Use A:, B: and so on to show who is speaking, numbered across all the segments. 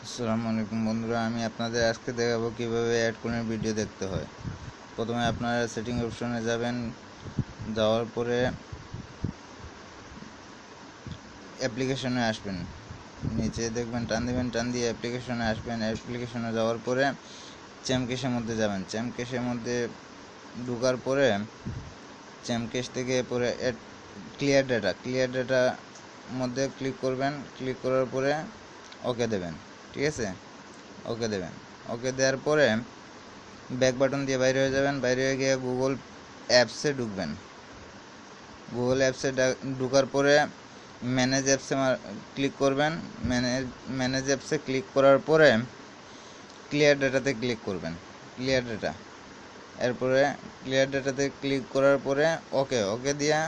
A: আসসালামু আলাইকুম বন্ধুরা, আমি আপনাদের আজকে দেখাবো কিভাবে অ্যাড কোণের ভিডিও দেখতে হয়। প্রথমে আপনারা সেটিং অপশনে যাবেন, যাওয়ার পরে অ্যাপ্লিকেশনে আসবেন, নিচে দেখবেন টান দিবেন, টান দিয়ে অ্যাপ্লিকেশনে আসবেন। অ্যাপ্লিকেশনে যাওয়ার পরে চ্যামকেশের মধ্যে যাবেন। চ্যামকেশের মধ্যে ঢোকার পরে চ্যামকেশ থেকে পরে ক্লিয়ার ডেটা মধ্যে ক্লিক করবেন। ক্লিক করার পরে ওকে দেবেন, ঠিক আছে? ওকে দেবেন। ওকে দেওয়ার পরে ব্যাক বাটন দিয়ে বাইরে হয়ে যাবেন। বাইরে হয়ে গিয়ে গুগল অ্যাপসে ঢুকবেন। গুগল অ্যাপসে ঢোকার পরে ম্যানেজ অ্যাপসে ক্লিক করবেন। ম্যানেজ অ্যাপসে ক্লিক করার পরে ক্লিয়ার ডেটাতে ক্লিক করবেন। ক্লিয়ার ডেটা, এরপরে ক্লিয়ার ডেটাতে ক্লিক করার পরে ওকে দিয়ে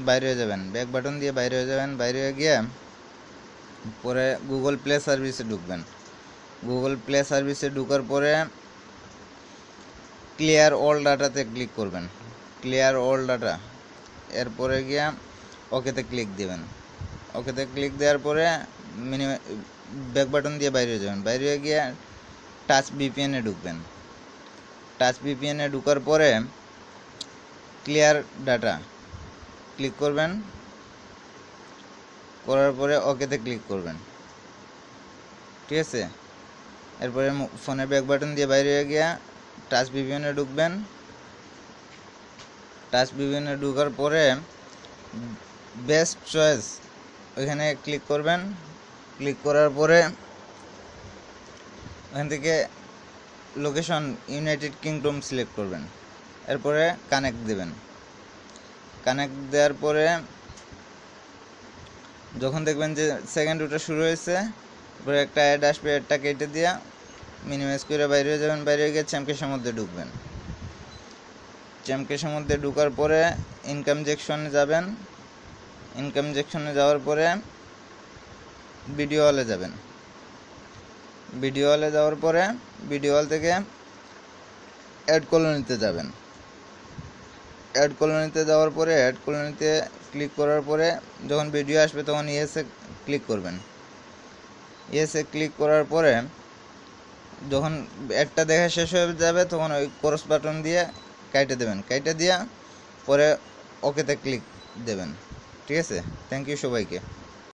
A: বাইরে হয়ে যাবেন। ব্যাক বাটন দিয়ে বাইরে হয়ে যাবেন। বাইরে হয়ে গিয়ে পরে গুগল প্লে সার্ভিসে ঢুকবেন। গুগল প্লে সার্ভিসে ঢোকার পরে ক্লিয়ার অল ডাটাতে ক্লিক করবেন। ক্লিয়ার অল ডাটা, এরপরে গিয়ে ওকেতে ক্লিক দেবেন। ওকেতে ক্লিক দেওয়ার পরে ব্যাক বাটন দিয়ে বাইরে যাবেন। বাইরে গিয়ে টাচ ভিপিএনে ঢুকবেন। টাচ ভিপিএনে ঢোকার পরে ক্লিয়ার ডাটা ক্লিক করবেন। করার পরে ওকেতে ক্লিক করবেন, ঠিক আছে? এরপরে ফোনের ব্যাক বাটন দিয়ে বাইরে গিয়ে টাচ ভিপিএনে ঢুকবেন। টাচ ভিপিএনে ঢোকার পরে বেস্ট চয়েস ওইখানে ক্লিক করবেন। ক্লিক করার পরে ওখান থেকে লোকেশন ইউনাইটেড কিংডম সিলেক্ট করবেন। এরপরে কানেক্ট দেবেন। কানেক্ট দেওয়ার পরে যখন দেখবেন যে সেকেন্ড ওটা শুরু হয়েছে, তারপরে একটা অ্যাড আসবে, অ্যাডটা কেটে দিয়ে মিনিমাইজ করে বাইরে হয়ে যাবেন। বাইরে গিয়ে চ্যামকেশের মধ্যে ঢুকবেন। চ্যামকেশের মধ্যে ঢোকার পরে ইনকাম সেকশনে যাবেন। ইনকাম সেকশনে যাওয়ার পরে ভিডিও হলে যাবেন। ভিডিও হলে যাওয়ার পরে ভিডিও হল থেকে অ্যাড কলোনিতে যাবেন। অ্যাড কলোনিতে যাওয়ার পরে অ্যাড কলোনিতে ক্লিক করার পরে যখন ভিডিও আসবে তখন ইয়েসে ক্লিক করবেন। ইয়েসে ক্লিক করার পরে যখন অ্যাডটা দেখা শেষ হয়ে যাবে তখন ওই ক্রস বাটন দিয়ে কাইটে দেবেন। কাইটে দিয়ে পরে ওকেতে ক্লিক দেবেন, ঠিক আছে? থ্যাংক ইউ সবাইকে।